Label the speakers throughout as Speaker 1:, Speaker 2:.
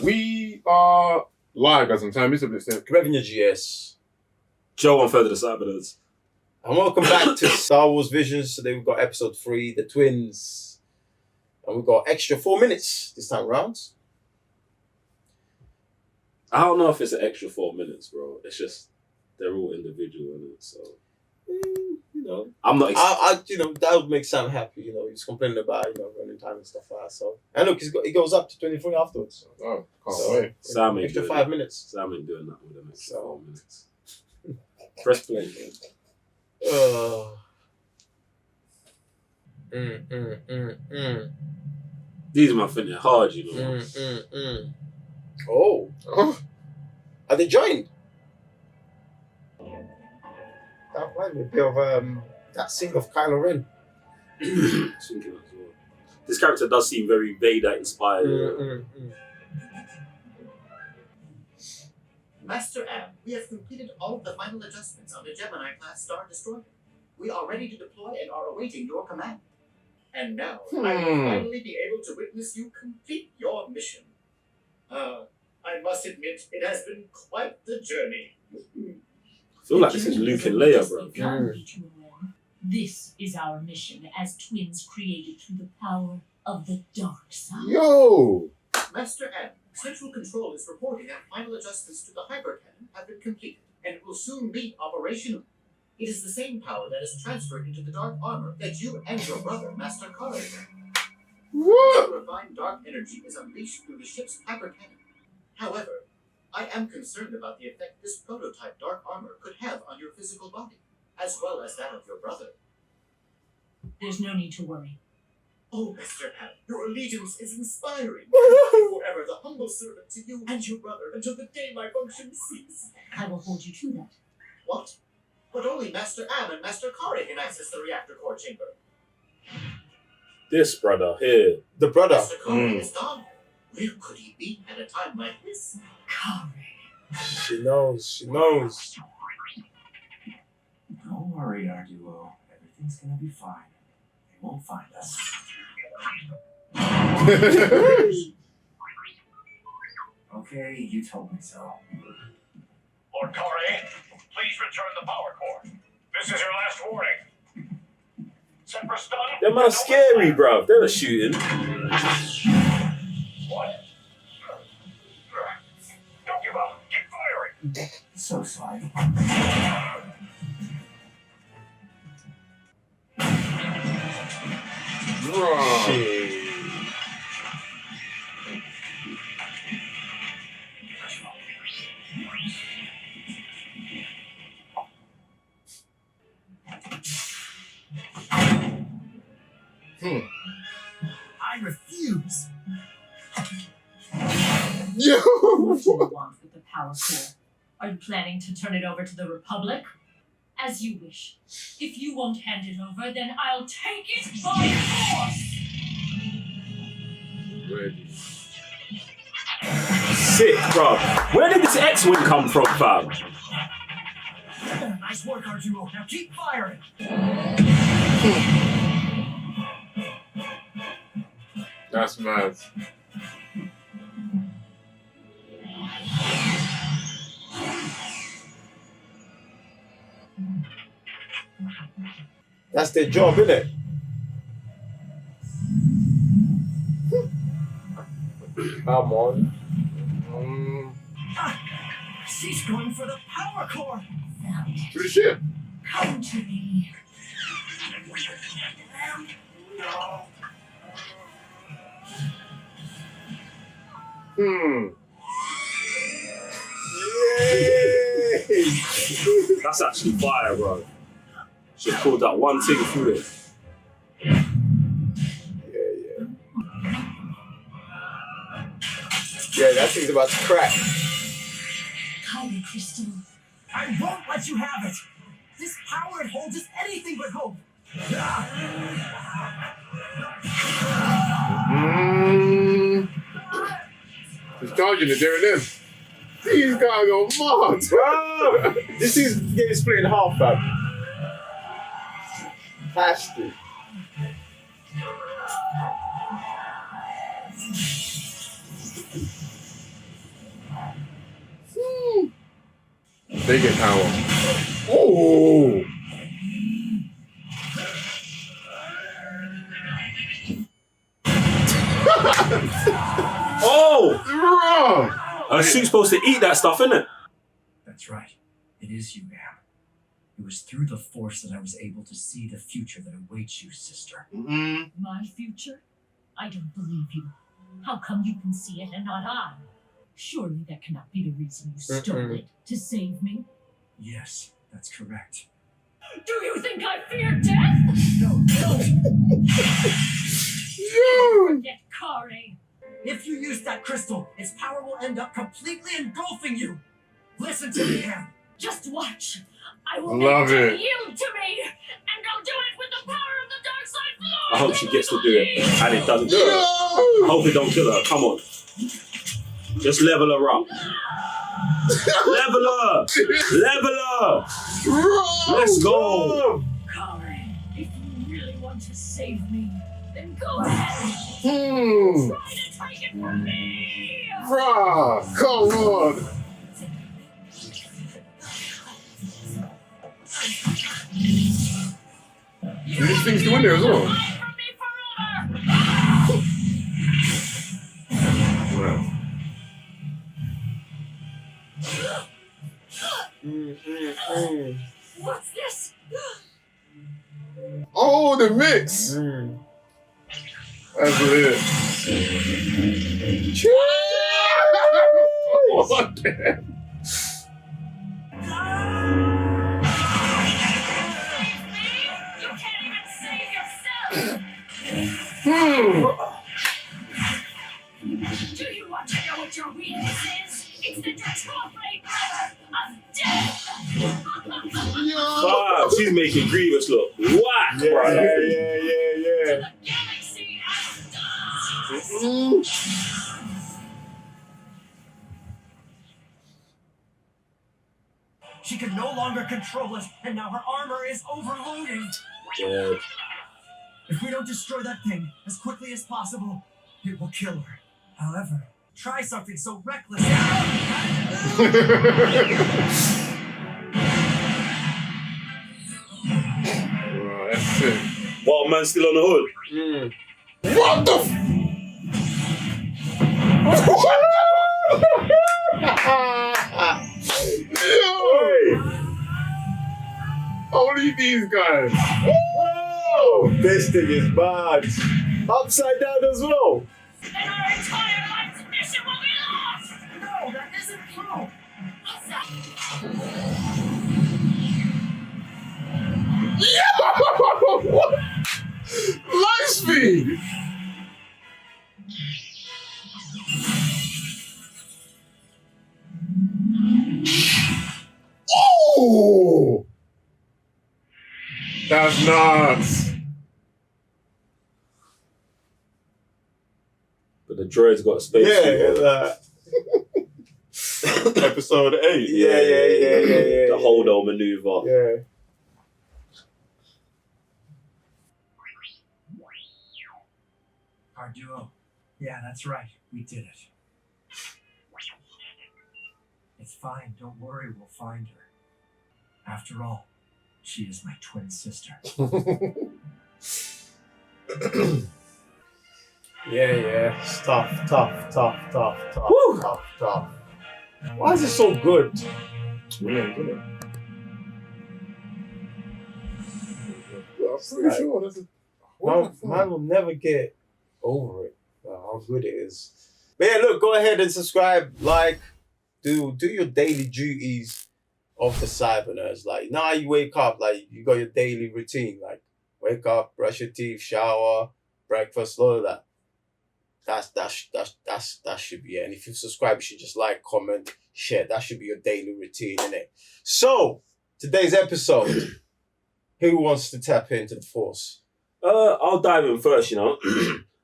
Speaker 1: We are live, guys. On time. It's a bit simple.
Speaker 2: Revenue GS.
Speaker 3: Joe on Further the Cybernerds.
Speaker 2: And welcome back to Star Wars Visions. Today we've got episode 3, The Twins. And we've got extra 4 minutes this time round.
Speaker 3: I don't know if it's an extra 4 minutes, bro. It's just they're all individual in it, so
Speaker 2: You know,
Speaker 3: I'm not.
Speaker 2: that would make Sam happy. You know, he's complaining about running time and stuff like that. So, and look, it goes up to 23 afterwards.
Speaker 1: Oh, can't wait.
Speaker 3: Sam ain't
Speaker 2: extra
Speaker 3: doing
Speaker 2: 5
Speaker 3: that.
Speaker 2: minutes.
Speaker 3: Sam ain't doing that with an extra 4 minutes. Press play, man. These man think they're hard, you know.
Speaker 2: Oh, are they joined? That reminds me a bit of that scene of Kylo Ren.
Speaker 3: Thinking as well. This character does seem very Vader inspired.
Speaker 4: Master Am, we have completed all of the final adjustments on the Gemini-class Star Destroyer. We are ready to deploy and are awaiting your command. And now, I will finally be able to witness you complete your mission. I must admit, it has been quite the journey.
Speaker 3: I feel like this is Luke and Leia, bro.
Speaker 5: This is our mission as twins created through the power of the dark side.
Speaker 1: Yo!
Speaker 4: Master M, Central Control is reporting that final adjustments to the hypercannon have been completed and will soon be operational. It is the same power that is transferred into the dark armor that you and your brother, Master Kara, have.
Speaker 1: What?
Speaker 4: The refined dark energy is unleashed through the ship's hypercannon. However, I am concerned about the effect this prototype dark armor could have on your physical body, as well as that of your brother.
Speaker 5: There's no need to worry.
Speaker 4: Oh, Mr. M, your allegiance is inspiring. I am forever the humble servant to you and your brother until the day my functions cease.
Speaker 5: I will hold you to that.
Speaker 4: What? But only Master Am and Master Kara can access the reactor core chamber.
Speaker 3: This brother here.
Speaker 2: The brother.
Speaker 4: Master Kara is gone. Where could he be at a time like this?
Speaker 2: She knows.
Speaker 6: Don't worry, Argulo. Everything's gonna be fine. They won't find us. Okay, you told me so.
Speaker 7: Lord Kare, please return the power core. This is your last warning. Set for stun.
Speaker 3: Them man scary, bro. They're not shooting.
Speaker 7: What? Don't give up. Keep firing.
Speaker 6: So sorry. I refuse.
Speaker 1: Yo!
Speaker 5: What do you want with the power core? Are you planning to turn it over to the Republic? As you wish. If you won't hand it over, then I'll take it by force!
Speaker 1: Ready.
Speaker 3: Sick, bro. Where did this X-Wing come from, fam?
Speaker 6: Nice work, Argulo. Now keep firing.
Speaker 1: That's mad.
Speaker 2: That's their job, innit? Come on.
Speaker 6: She's going for the power core.
Speaker 1: To the ship.
Speaker 5: Come to me.
Speaker 2: Yay!
Speaker 3: That's actually fire, bro. Should have pulled that one thing through it.
Speaker 2: Yeah. Yeah, that thing's about to crack.
Speaker 5: Kyber crystal.
Speaker 6: I won't let you have it. This power it holds is anything but hope.
Speaker 1: Just charging it, there it is. These guys go mad.
Speaker 2: Bro, this is getting split in half, fam. Plastic.
Speaker 1: They get power. Oh!
Speaker 3: Oh!
Speaker 1: Bruh!
Speaker 3: A suit's supposed to eat that stuff, isn't it?
Speaker 6: That's right. It is you, Am. It was through the Force that I was able to see the future that awaits you, sister.
Speaker 5: My future? I don't believe you. How come you can see it and not I? Surely that cannot be the reason you stole it, to save me.
Speaker 6: Yes, that's correct.
Speaker 5: Do you think I fear death?
Speaker 6: No.
Speaker 5: Forget Kari.
Speaker 6: If you use that crystal, its power will end up completely engulfing you. Listen to me, Am.
Speaker 5: Just watch. I will
Speaker 1: Love
Speaker 5: make
Speaker 1: it.
Speaker 5: you yield to me, and I'll do it with the power of the dark side.
Speaker 3: I hope she gets to do it and it doesn't kill her. I hope it don't kill her. Come on. Just level her up. Level her! Level her! Let's go!
Speaker 5: Kari, if you really want to save me, then go ahead.
Speaker 1: Hmm.
Speaker 5: Try to take it from me.
Speaker 1: Bruh! Come on! These things go in there as well.
Speaker 5: Away from me forever.
Speaker 1: Wow.
Speaker 5: What's this?
Speaker 1: Oh, the mix! That's lit. What the heck?
Speaker 5: You can't even save yourself. Do you want to know what your weakness is? It's that you're totally brother of death.
Speaker 3: Ah, she's making Grievous look whack, bro.
Speaker 1: Yeah.
Speaker 5: To the galaxy and stars.
Speaker 6: She can no longer control us, and now her armor is overloading.
Speaker 3: Yeah.
Speaker 6: If we don't destroy that thing as quickly as possible, it will kill her. However, try something so reckless.
Speaker 1: Bro, that's sick.
Speaker 3: Wild man still on the hood.
Speaker 1: What the Yo! Only these guys.
Speaker 2: Oh, this thing is bad. Upside down as well.
Speaker 5: And our entire life's mission will be lost.
Speaker 6: No, that isn't true.
Speaker 1: Yo! What? Light speed! Oh! That's nuts.
Speaker 3: But the droid's got a space.
Speaker 2: Episode 8. Yeah.
Speaker 3: The hold-on maneuver.
Speaker 2: Yeah.
Speaker 6: Our duo. Yeah, that's right. We did it. It's fine. Don't worry. We'll find her. After all, she is my twin sister.
Speaker 2: Yeah. It's tough.
Speaker 3: Woo!
Speaker 2: Tough. Why is it so good?
Speaker 1: I'm pretty sure that's a
Speaker 2: Man will never get over it. How good it is. But yeah, look, go ahead and subscribe, like, do your daily duties of the Cybernerds. Like, now you wake up, like, you got your daily routine. Like, wake up, brush your teeth, shower, breakfast, all of that. That should be it. And if you subscribe, you should just like, comment, share. That should be your daily routine, innit? So, today's episode, who wants to tap into the Force?
Speaker 3: I'll dive in first, you know.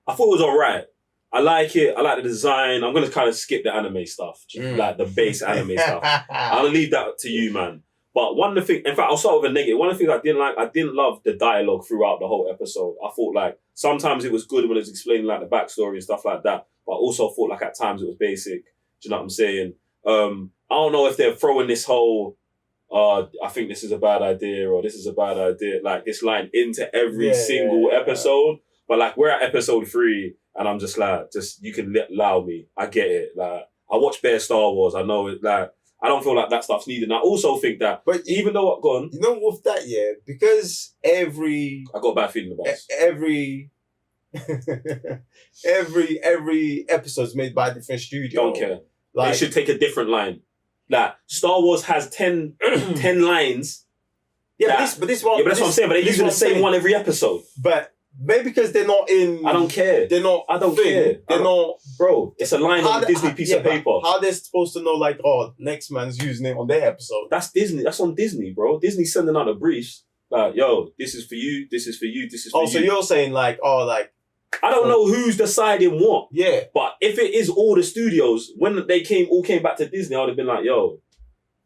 Speaker 3: I thought it was alright. I like it. I like the design. I'm going to kind of skip the anime stuff. Like the base anime stuff. I'll leave that to you, man. But one of the things, in fact, I'll start with a negative. One of the things I didn't love the dialogue throughout the whole episode. I thought like sometimes it was good when it was explaining like the backstory and stuff like that. But I also thought like at times it was basic. Do you know what I'm saying? I don't know if they're throwing this whole, I think this is a bad idea or this is a bad idea, like this line into every single episode. But like we're at episode 3 and I'm just like, you can allow me. I get it. Like I watch bare Star Wars. I know it. Like I don't feel like that stuff's needed. And I also think that,
Speaker 2: but
Speaker 3: even though I've gone,
Speaker 2: you know, with that, because I
Speaker 3: got a bad feeling about this.
Speaker 2: every episode's made by a different studio.
Speaker 3: Don't care.
Speaker 2: Like,
Speaker 3: they should take a different line. Like Star Wars has 10 lines.
Speaker 2: But this one.
Speaker 3: Yeah, but that's what I'm saying. But they're using the same one every episode.
Speaker 2: But maybe because they're not in.
Speaker 3: I don't care.
Speaker 2: They're not.
Speaker 3: I don't care.
Speaker 2: They're not.
Speaker 3: Bro, it's a line on a Disney piece of paper.
Speaker 2: How they're supposed to know, like, oh, next man's using it on their episode?
Speaker 3: That's Disney. That's on Disney, bro. Disney's sending out the briefs. Like, yo, this is for you. This is for you. This is for you.
Speaker 2: Oh, so you're saying like,
Speaker 3: I don't know who's deciding what.
Speaker 2: Yeah.
Speaker 3: But if it is all the studios, when they all came back to Disney, I would have been like, yo,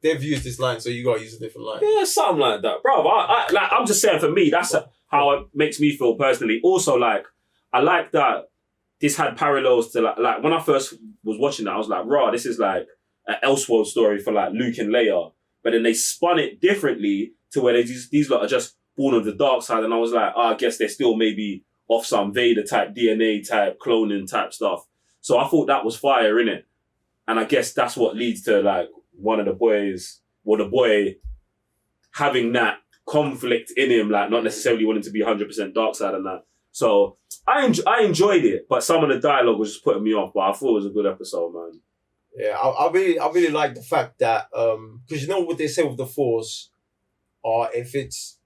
Speaker 2: they've used this line, so you gotta use a different line.
Speaker 3: yeah, something like that, bro. I'm just saying, for me, that's how it makes me feel personally. Also, like, I like that this had parallels to like when I first was watching that, I was like, raw, this is like an Elseworld story for like Luke and Leia. But then they spun it differently to where these lot are just born of the dark side, and I was like, I guess they're still maybe off some Vader type DNA type cloning type stuff. So I thought that was fire, innit? And I guess that's what leads to like one of the boys, or the boy having that conflict in him, like not necessarily wanting to be 100% dark side and that. So I enjoyed it, but some of the dialogue was just putting me off. But I thought it was a good episode, man.
Speaker 2: Yeah, I really like the fact that because you know what they say with the Force, or if it's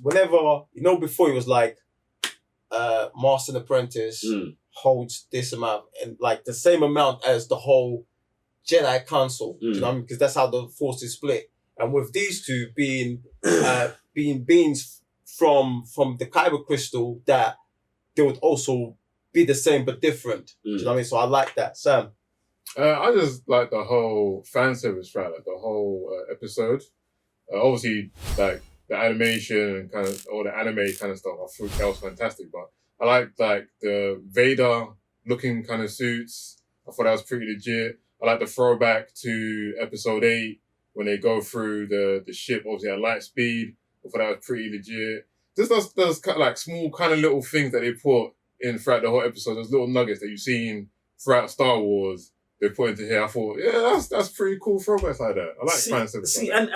Speaker 2: whenever, you know, before it was like Master and Apprentice holds this amount and like the same amount as the whole Jedi Council. Do you know what I mean? Because that's how the Force is split. And with these two being beings from the Kyber crystal, that they would also be the same but different. Do you know what I mean? So I like that, Sam.
Speaker 1: I just like the whole fan service throughout, like the whole episode. Obviously, like the animation and kind of all the anime kind of stuff, I thought that was fantastic. But I liked like the Vader looking kind of suits. I thought that was pretty legit. I like the throwback to episode 8 when they go through the ship, obviously at light speed. I thought that was pretty legit. Just those kind of like small kind of little things that they put in throughout the whole episode, those little nuggets that you've seen throughout Star Wars, they put into here. I thought, yeah, that's pretty cool throwbacks like that. I like fan service.
Speaker 3: See, and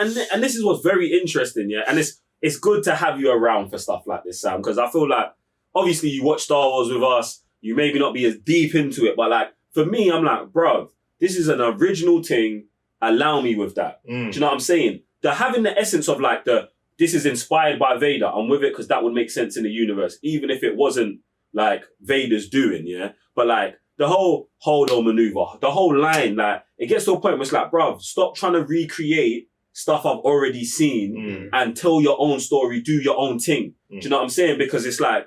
Speaker 3: this is what's very interesting, yeah. And it's good to have you around for stuff like this, Sam, because I feel like obviously you watch Star Wars with us, you maybe not be as deep into it, but like for me, I'm like, bruv, this is an original thing. Allow me with that. Do you know what I'm saying? The having the essence of like this is inspired by Vader. I'm with it because that would make sense in the universe, even if it wasn't like Vader's doing, yeah. But like the whole hold-on maneuver, the whole line, like it gets to a point where it's like, bruv, stop trying to recreate stuff I've already seen and tell your own story, do your own thing. Do you know what I'm saying? Because it's like,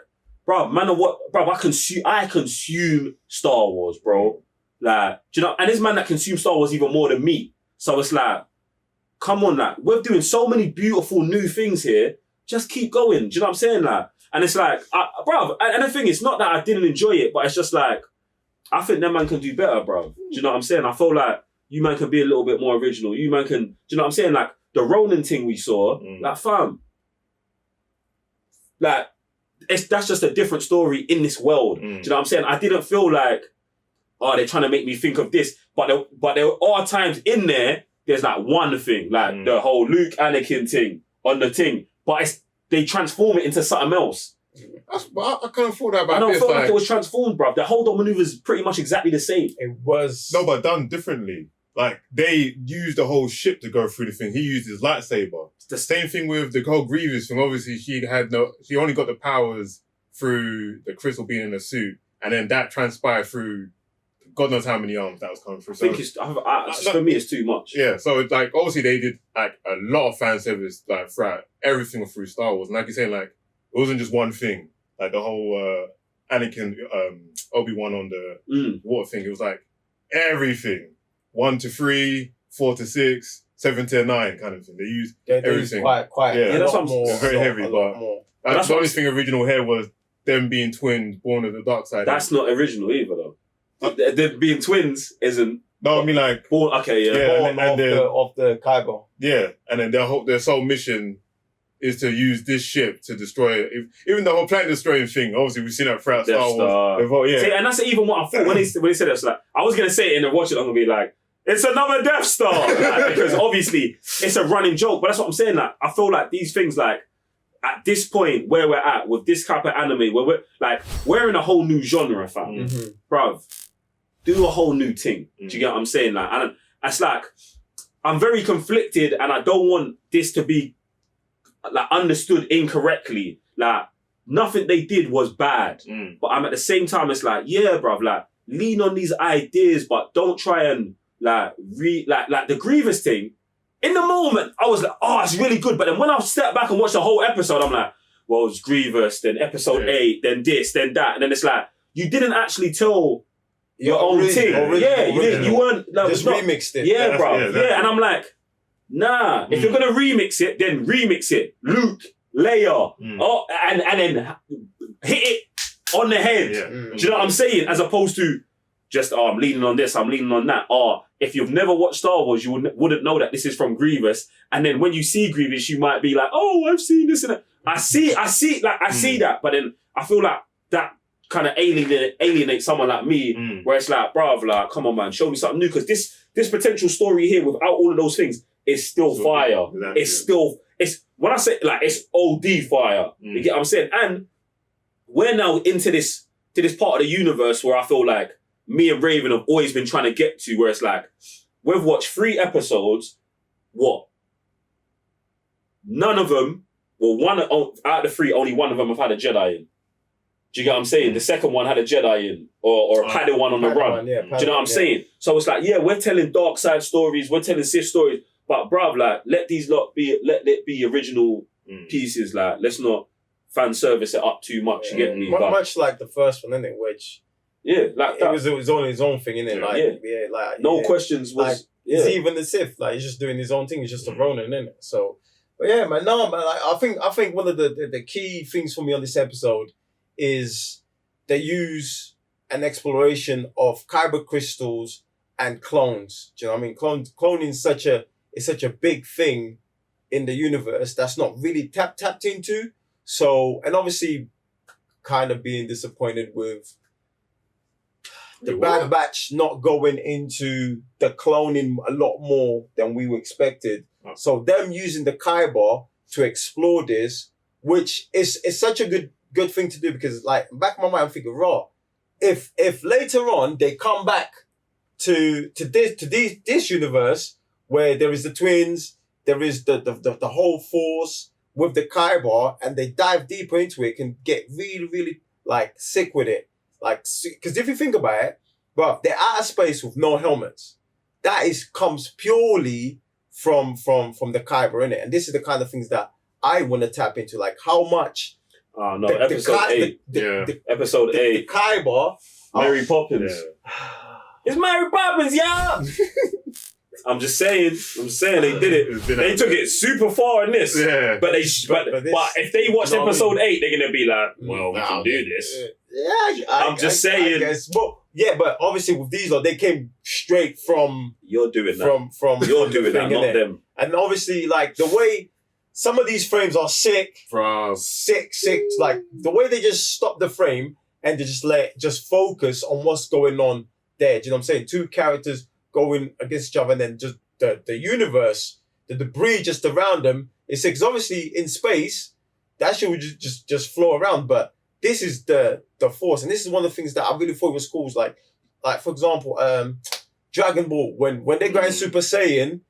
Speaker 3: bruv, man, I consume Star Wars, bro. Like, do you know? And this man that consumes Star Wars even more than me. So it's like, come on, like, we're doing so many beautiful new things here. Just keep going. Do you know what I'm saying? Like, and it's like, bruv, and the thing is, not that I didn't enjoy it, but it's just like, I think that man can do better, bruv. Do you know what I'm saying? I feel like you man can be a little bit more original. You man can, do you know what I'm saying? Like, the Ronin thing we saw, like, fam, like, that's just a different story in this world. Do you know what I'm saying? I didn't feel like, oh, they're trying to make me think of this. But there are times in there's like one thing, like the whole Luke Anakin thing on the thing. But they transform it into something else.
Speaker 1: I kind of thought that about
Speaker 3: I don't
Speaker 1: this.
Speaker 3: feel like it was transformed, bruv. The hold-on maneuver is pretty much exactly the same.
Speaker 2: It was...
Speaker 1: No, but done differently. Like, they used the whole ship to go through the thing. He used his lightsaber. It's the same thing with the whole Grievous thing. Obviously, she only got the powers through the crystal being in the suit. And then that transpired through God knows how many arms that was coming through. So,
Speaker 3: I think for me, it's too much.
Speaker 1: Yeah, so it's like, obviously they did like a lot of fan service like throughout everything through Star Wars. And like you're saying, like, it wasn't just one thing. Like the whole Anakin, Obi-Wan on the water thing. It was like everything. 1 to 3, 4 to 6, 7 to 9 kind of thing. They use
Speaker 2: They're
Speaker 1: everything.
Speaker 2: quite.
Speaker 1: Yeah,
Speaker 2: a
Speaker 3: that's
Speaker 2: lot
Speaker 3: what I'm-
Speaker 2: more.
Speaker 1: it's very
Speaker 2: a lot-
Speaker 1: heavy,
Speaker 2: a lot
Speaker 1: but-
Speaker 2: more.
Speaker 3: That's
Speaker 1: the
Speaker 3: what
Speaker 1: only thing original here was them being twins, born of the dark side.
Speaker 3: That's not original either, though. Them being twins isn't
Speaker 1: no, I mean like
Speaker 3: born. Okay, yeah.
Speaker 1: Yeah.
Speaker 2: Born
Speaker 1: and
Speaker 2: of the Kyber.
Speaker 1: yeah, and then their sole mission is to use this ship to destroy it. Even the whole planet destroying thing. Obviously, we've seen that throughout
Speaker 3: Death
Speaker 1: Star
Speaker 3: Star.
Speaker 1: Wars. Yeah,
Speaker 3: See, and that's even what I thought when he said it. Was like, I was gonna say it and then watch it. I'm gonna be like, it's another Death Star, like, because obviously it's a running joke. But that's what I'm saying. Like, I feel like these things, like at this point where we're at with this type of anime, where we're in a whole new genre, fam, bruv. Do a whole new thing. Do you get what I'm saying? Like, and it's like I'm very conflicted, and I don't want this to be like understood incorrectly. Like nothing they did was bad, but I'm at the same time. It's like, yeah, bruv, like lean on these ideas, but don't try and like the Grievous thing. In the moment, I was like, oh, it's really good. But then when I step back and watch the whole episode, I'm like, well, it's Grievous, then episode 8, then this, then that, and then it's like you didn't actually tell your own thing. You weren't like,
Speaker 2: just remixed it.
Speaker 3: Yeah, bro.
Speaker 1: yeah,
Speaker 3: Yeah, and I'm like, nah. If you're gonna remix it, then remix it. Luke, Leia, and then hit it on the head.
Speaker 1: Yeah.
Speaker 3: Do you know what I'm saying? As opposed to just, I'm leaning on this, I'm leaning on that. If you've never watched Star Wars, you wouldn't know that this is from Grievous. And then when you see Grievous, you might be like, oh, I've seen this and that. I see that. But then I feel like that kind of alienate someone like me, where it's like, bruv, like, come on, man, show me something new. Because this potential story here, without all of those things, is still fire.
Speaker 1: Exactly.
Speaker 3: It's when I say like it's OD fire. You get what I'm saying? And we're now into this part of the universe where I feel like me and Raven have always been trying to get to, where it's like we've watched 3 episodes. What? None of them. Well, one out of the 3, only one of them have had a Jedi in. Do you get what I'm saying? The second one had a Jedi in, or a Padawan on the run.
Speaker 2: Yeah,
Speaker 3: Do you know what I'm saying? So it's like, yeah, we're telling dark side stories, we're telling Sith stories, but bruv, like, let it be original pieces. Like, let's not fan service it up too much. You get me?
Speaker 2: Much like the first one, innit? Which
Speaker 3: like that.
Speaker 2: It was on his own thing, innit?
Speaker 3: No questions was.
Speaker 2: Like, it's even the Sith. Like, he's just doing his own thing. He's just a Ronin, innit? So, but yeah, man. No, man. Like, I think one of the key things for me on this episode is they use an exploration of kyber crystals and clones. Do you know what I mean? Cloning is such a big thing in the universe that's not really tapped into. So, and obviously, kind of being disappointed with the Bad Batch not going into the cloning a lot more than we expected. So them using the Kyber to explore this, which is such a good thing to do, because like back in my mind I'm thinking, raw, if later on they come back to this universe where there is the twins, there is the whole force with the Kyber, and they dive deeper into it, can get really, really like sick with it. Like, because if you think about it, bro, they're out of space with no helmets. That comes purely from the Kyber, innit? And this is the kind of things that I want to tap into, like how much.
Speaker 3: Oh no, episode 8. Episode 8.
Speaker 2: The Kyber.
Speaker 3: Mary Poppins.
Speaker 1: Yeah.
Speaker 3: It's Mary Poppins, y'all! I'm just saying, they did it. They took it super far in this.
Speaker 1: Yeah.
Speaker 3: But if they watch episode 8, they're gonna be like, well, we can do this.
Speaker 2: Yeah,
Speaker 3: I'm just saying.
Speaker 2: I guess. But obviously with these, they came straight from.
Speaker 3: You're doing that.
Speaker 2: From
Speaker 3: you're doing that, not them.
Speaker 2: And obviously, like the way some of these frames are sick. Like the way they just stop the frame and they just focus on what's going on there. Do you know what I'm saying? 2 characters going against each other, and then just the universe, the debris just around them. It's because obviously in space, that shit would just flow around. But this is the force, and this is one of the things that I really thought was cool. Was like for example, Dragon Ball when they're going Super Saiyan,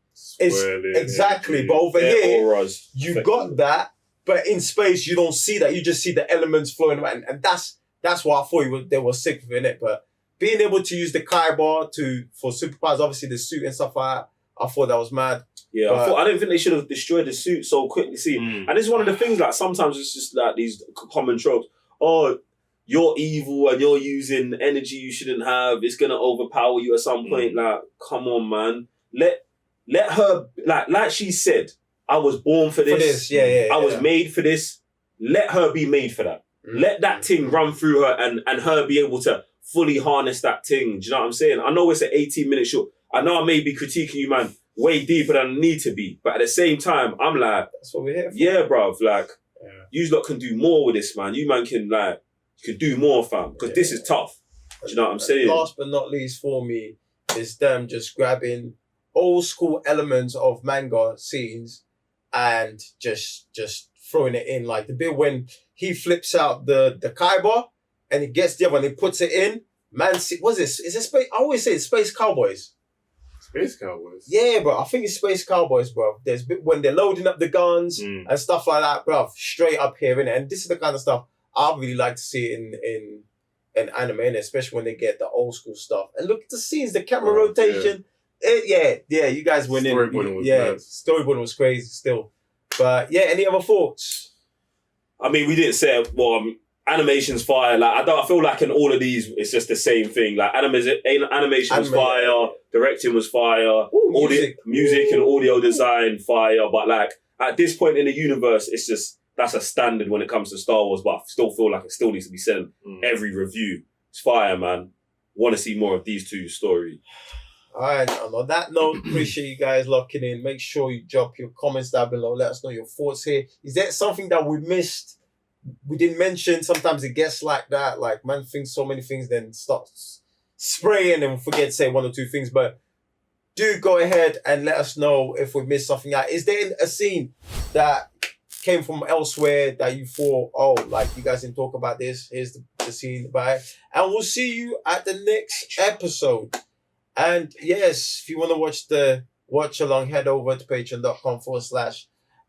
Speaker 2: it's exactly. But over here, auras, you got that, but in space you don't see that. You just see the elements flowing around, and that's why I thought they were sick with it. But being able to use the Kyber for superpowers, obviously the suit and stuff like that, I thought that was mad.
Speaker 3: Yeah, I don't think they should have destroyed the suit so quickly. See, and this is one of the things, like sometimes it's just like these common tropes. Oh, you're evil and you're using energy you shouldn't have. It's gonna overpower you at some point. Like, come on, man. let her, like she said, I was born for this. I was made for this. Let her be made for that. Let that thing run through her and her be able to fully harness that thing. Do you know what I'm saying? I know it's an 18-minute show. I know I may be critiquing you, man, way deeper than I need to be. But at the same time, I'm like,
Speaker 2: that's what we're here for.
Speaker 3: Yeah, bruv. Like, you lot can do more with this, man. You man can, like, you can do more, fam. Because this is tough. Do you know what I'm saying?
Speaker 2: Last but not least for me is them just grabbing old school elements of manga scenes and just throwing it in. Like the bit when he flips out the Kaiba and he gets the other and he puts it in. Man, what's this? Is it Space? I always say it's Space Cowboys.
Speaker 1: Space Cowboys?
Speaker 2: Yeah, bro. I think it's Space Cowboys, bro. There's bit when they're loading up the guns and stuff like that, bro. Straight up here, innit? And this is the kind of stuff I really like to see in anime, innit? Especially when they get the old school stuff. And look at the scenes, the camera rotation. Yeah, you guys went in. Storyboarding was crazy still. But yeah, any other thoughts?
Speaker 3: I mean, we didn't say, animation's fire. Like I feel like in all of these, it's just the same thing. Like animation was fire, directing was fire, music and audio design fire. But like at this point in the universe, it's just that's a standard when it comes to Star Wars. But I still feel like it still needs to be said in every review. It's fire, man. Want to see more of these two stories.
Speaker 2: All right, and on that note, appreciate you guys locking in. Make sure you drop your comments down below. Let us know your thoughts here. Is there something that we missed? We didn't mention. Sometimes it gets like that. Like, man thinks so many things, then starts spraying and forget to say one or two things. But do go ahead and let us know if we missed something out. Is there a scene that came from elsewhere that you thought, oh, like you guys didn't talk about this? Here's the scene about it. And we'll see you at the next episode. And yes, if you want to watch the watch along, head over to patreon.com/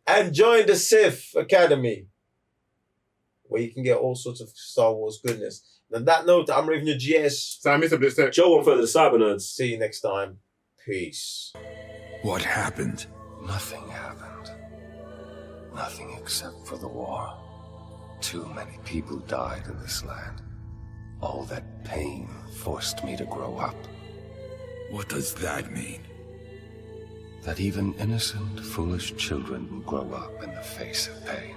Speaker 2: and join the Sith Academy, where you can get all sorts of Star Wars goodness. And on that note, I'm Raven your GS.
Speaker 1: Sam, Mr. Blitztech.
Speaker 3: Joe, one for the Cyber Nerds.
Speaker 2: See you next time. Peace.
Speaker 8: What happened? Nothing happened. Nothing except for the war. Too many people died in this land. All that pain forced me to grow up.
Speaker 9: What does that mean?
Speaker 8: That even innocent, foolish children will grow up in the face of pain.